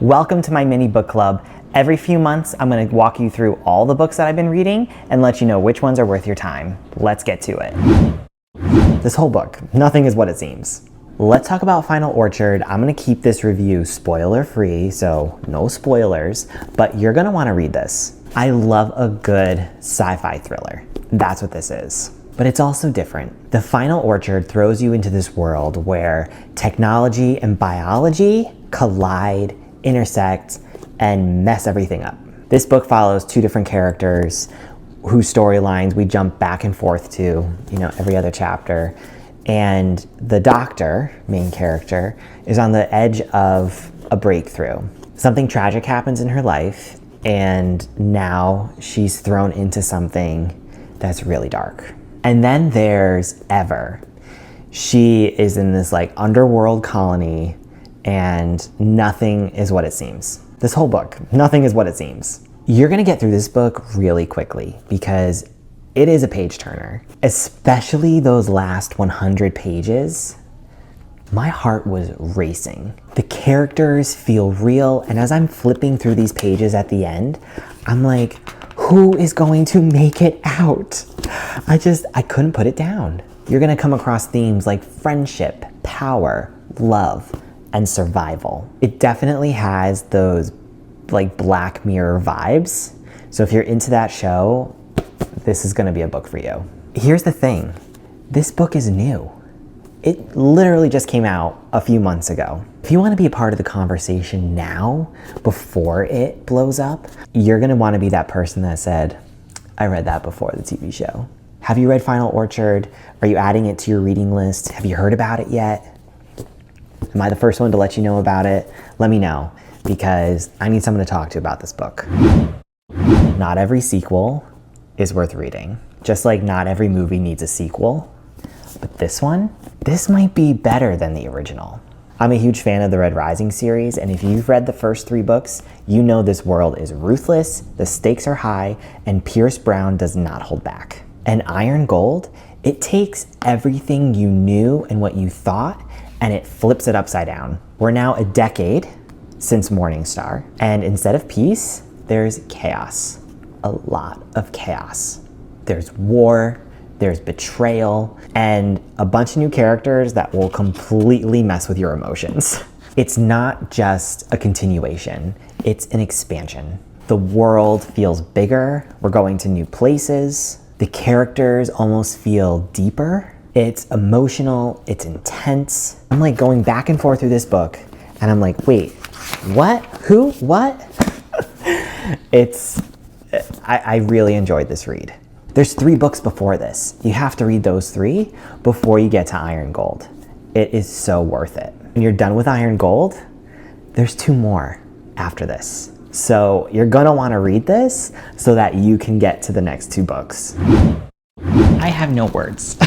Welcome to my mini book club. Every few months, I'm going to walk you through all the books that I've been reading and let you know which ones are worth your time. Let's get to it. This whole book, nothing is what it seems. Let's talk about Final Orchard. I'm going to keep this review spoiler free, so no spoilers, but you're going to want to read this. I love a good sci-fi thriller. That's what this is. But it's also different. The Final Orchard throws you into this world where technology and biology collide, intersect, and mess everything up. This book follows two different characters whose storylines we jump back and forth to, every other chapter. And the doctor, main character, is on the edge of a breakthrough. Something tragic happens in her life, and now she's thrown into something that's really dark. And then there's Ever. She is in this underworld colony, and nothing is what it seems. This whole book, nothing is what it seems. You're gonna get through this book really quickly because it is a page turner, especially those last 100 pages. My heart was racing. The characters feel real, and as I'm flipping through these pages at the end, I'm like, who is going to make it out? I couldn't put it down. You're gonna come across themes like friendship, power, love, and survival. It definitely has those Black Mirror vibes. So if you're into that show, this is gonna be a book for you. Here's the thing, this book is new. It literally just came out a few months ago. If you wanna be a part of the conversation now, before it blows up, you're gonna wanna be that person that said, I read that before the TV show. Have you read Final Orchard? Are you adding it to your reading list? Have you heard about it yet? Am I the first one to let you know about it? Let me know, because I need someone to talk to about this book. Not every sequel is worth reading. Just like not every movie needs a sequel. But this might be better than the original. I'm a huge fan of the Red Rising series, and if you've read the first 3 books, you know this world is ruthless, the stakes are high, and Pierce Brown does not hold back. And Iron Gold, it takes everything you knew and what you thought, and it flips it upside down. We're now a decade since Morningstar, and instead of peace, there's chaos. A lot of chaos. There's war, there's betrayal, and a bunch of new characters that will completely mess with your emotions. It's not just a continuation, it's an expansion. The world feels bigger, we're going to new places, the characters almost feel deeper. It's emotional, it's intense. I'm going back and forth through this book, and I'm like, wait, what? Who? What? I really enjoyed this read. There's 3 books before this. You have to read those 3 before you get to Iron Gold. It is so worth it. When you're done with Iron Gold, there's 2 more after this. So you're gonna wanna read this so that you can get to the next 2 books. I have no words.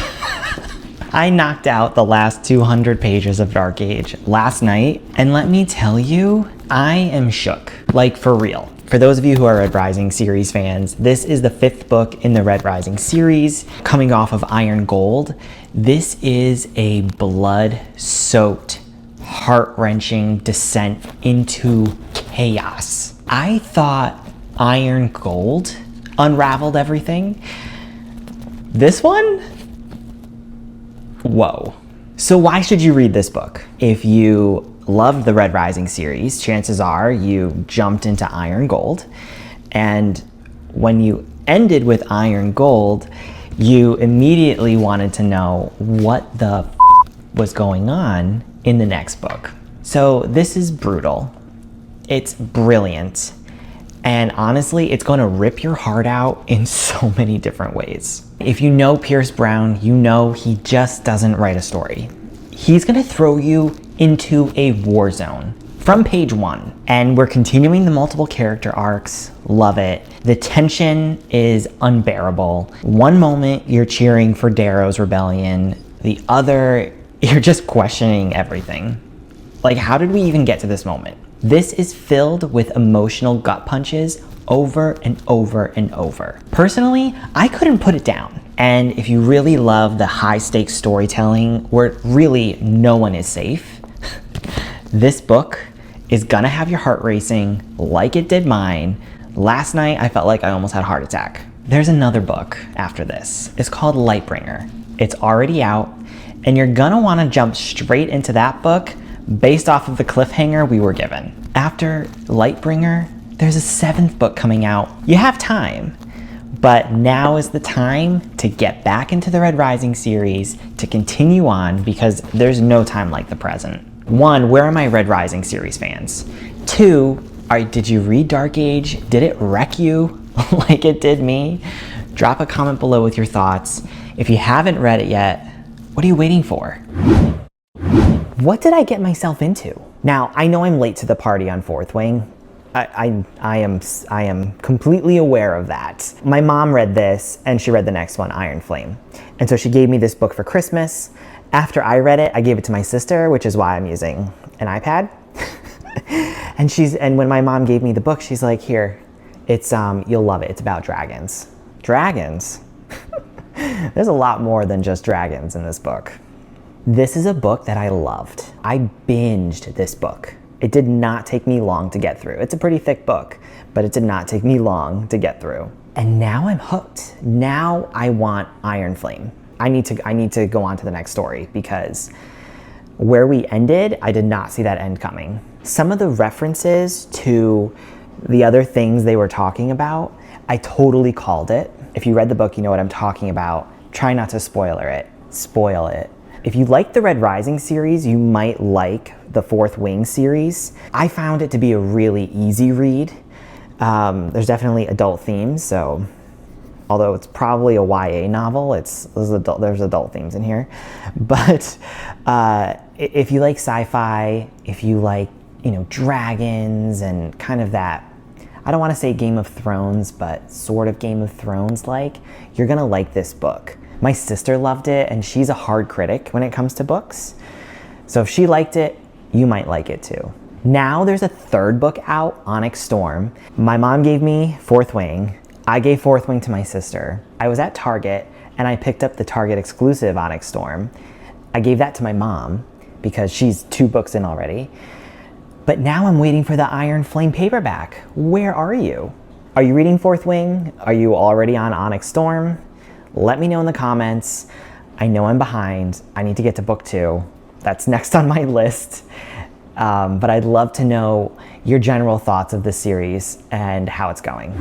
I knocked out the last 200 pages of Dark Age last night, and let me tell you, I am shook, for real. For those of you who are Red Rising series fans, this is the 5th book in the Red Rising series, coming off of Iron Gold. This is a blood-soaked, heart-wrenching descent into chaos. I thought Iron Gold unraveled everything. This one? Whoa. So why should you read this book? If you loved the Red Rising series, chances are you jumped into Iron Gold. And when you ended with Iron Gold, you immediately wanted to know what the was going on in the next book. So this is brutal. It's brilliant. And honestly, it's going to rip your heart out in so many different ways. If you know Pierce Brown, you know he just doesn't write a story. He's going to throw you into a war zone from page 1. And we're continuing the multiple character arcs. Love it. The tension is unbearable. One moment you're cheering for Darrow's rebellion. The other, you're just questioning everything. How did we even get to this moment? This is filled with emotional gut punches over and over and over. Personally, I couldn't put it down. And if you really love the high stakes storytelling where really no one is safe, this book is gonna have your heart racing like it did mine. Last night, I felt like I almost had a heart attack. There's another book after this. It's called Lightbringer. It's already out, and you're gonna wanna jump straight into that book based off of the cliffhanger we were given. After Lightbringer, there's a 7th book coming out. You have time, but now is the time to get back into the Red Rising series, to continue on, because there's no time like the present. 1, where are my Red Rising series fans? 2, did you read Dark Age? Did it wreck you like it did me? Drop a comment below with your thoughts. If you haven't read it yet, what are you waiting for? What did I get myself into? Now, I know I'm late to the party on Fourth Wing. I am completely aware of that. My mom read this, and she read the next one, Iron Flame. And so she gave me this book for Christmas. After I read it, I gave it to my sister, which is why I'm using an iPad. and when my mom gave me the book, she's like, here, it's you'll love it. It's about dragons. Dragons? There's a lot more than just dragons in this book. This is a book that I loved. I binged this book. It did not take me long to get through. It's a pretty thick book, but it did not take me long to get through. And now I'm hooked. Now I want Iron Flame. I need to go on to the next story, because where we ended, I did not see that end coming. Some of the references to the other things they were talking about, I totally called it. If you read the book, you know what I'm talking about. Try not to spoil it. If you like the Red Rising series, you might like the Fourth Wing series. I found it to be a really easy read. There's definitely adult themes, so although it's probably a YA novel, there's adult themes in here. But if you like sci-fi, if you like, dragons and kind of that, I don't want to say Game of Thrones, but sort of Game of Thrones like, you're gonna like this book. My sister loved it, and she's a hard critic when it comes to books. So if she liked it, you might like it too. Now there's a 3rd book out, Onyx Storm. My mom gave me Fourth Wing. I gave Fourth Wing to my sister. I was at Target, and I picked up the Target exclusive Onyx Storm. I gave that to my mom because she's 2 books in already. But now I'm waiting for the Iron Flame paperback. Where are you? Are you reading Fourth Wing? Are you already on Onyx Storm? Let me know in the comments. I know I'm behind. I need to get to book 2. That's next on my list. But I'd love to know your general thoughts of this series and how it's going.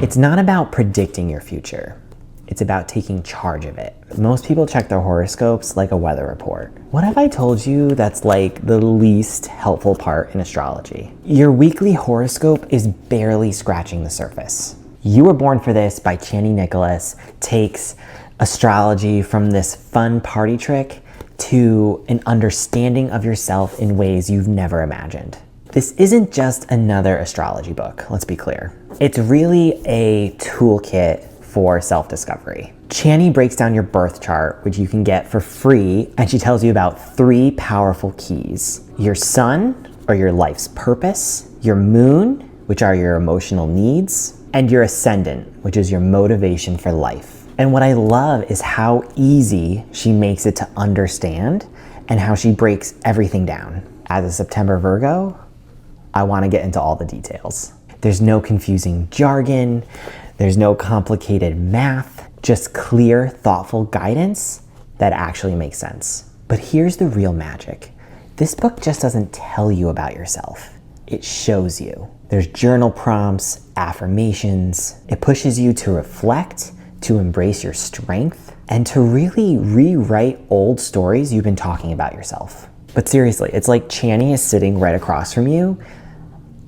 It's not about predicting your future. It's about taking charge of it. Most people check their horoscopes like a weather report. What have I told you that's like the least helpful part in astrology? Your weekly horoscope is barely scratching the surface. You Were Born for This by Chani Nicholas takes astrology from this fun party trick to an understanding of yourself in ways you've never imagined. This isn't just another astrology book, let's be clear. It's really a toolkit for self-discovery. Chani breaks down your birth chart, which you can get for free, and she tells you about 3 powerful keys. Your sun, or your life's purpose, your moon, which are your emotional needs, and your ascendant, which is your motivation for life. And what I love is how easy she makes it to understand and how she breaks everything down. As a September Virgo, I want to get into all the details. There's no confusing jargon, there's no complicated math, just clear, thoughtful guidance that actually makes sense. But here's the real magic. This book just doesn't tell you about yourself. It shows you. There's journal prompts, affirmations. It pushes you to reflect, to embrace your strength, and to really rewrite old stories you've been talking about yourself. But seriously, it's like Chani is sitting right across from you,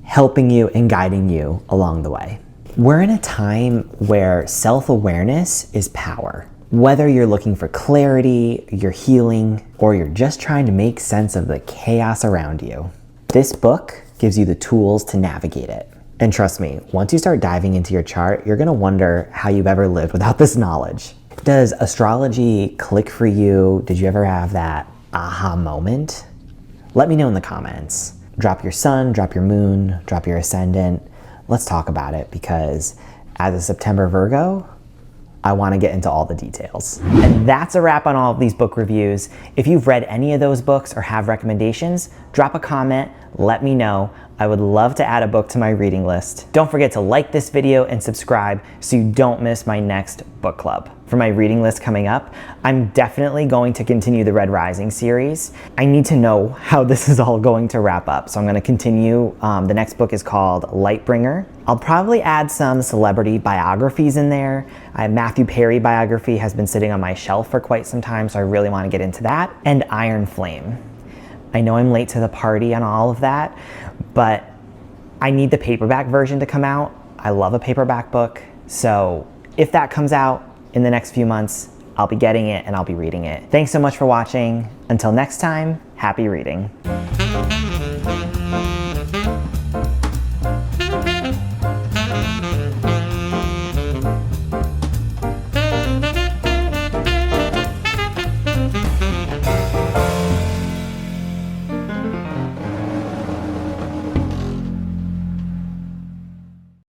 helping you and guiding you along the way. We're in a time where self-awareness is power. Whether you're looking for clarity, you're healing, or you're just trying to make sense of the chaos around you, this book gives you the tools to navigate it. And trust me, once you start diving into your chart, you're gonna wonder how you've ever lived without this knowledge. Does astrology click for you? Did you ever have that aha moment? Let me know in the comments. Drop your sun, drop your moon, drop your ascendant. Let's talk about it, because as a September Virgo, I want to get into all the details. And that's a wrap on all of these book reviews. If you've read any of those books or have recommendations, drop a comment, let me know. I would love to add a book to my reading list. Don't forget to like this video and subscribe so you don't miss my next book club. For my reading list coming up, I'm definitely going to continue the Red Rising series. I need to know how this is all going to wrap up, so I'm going to continue. The next book is called Lightbringer. I'll probably add some celebrity biographies in there. Matthew Perry biography has been sitting on my shelf for quite some time, so I really want to get into that. And Iron Flame. I know I'm late to the party on all of that, but I need the paperback version to come out. I love a paperback book, so if that comes out in the next few months, I'll be getting it and I'll be reading it. Thanks so much for watching. Until next time, happy reading.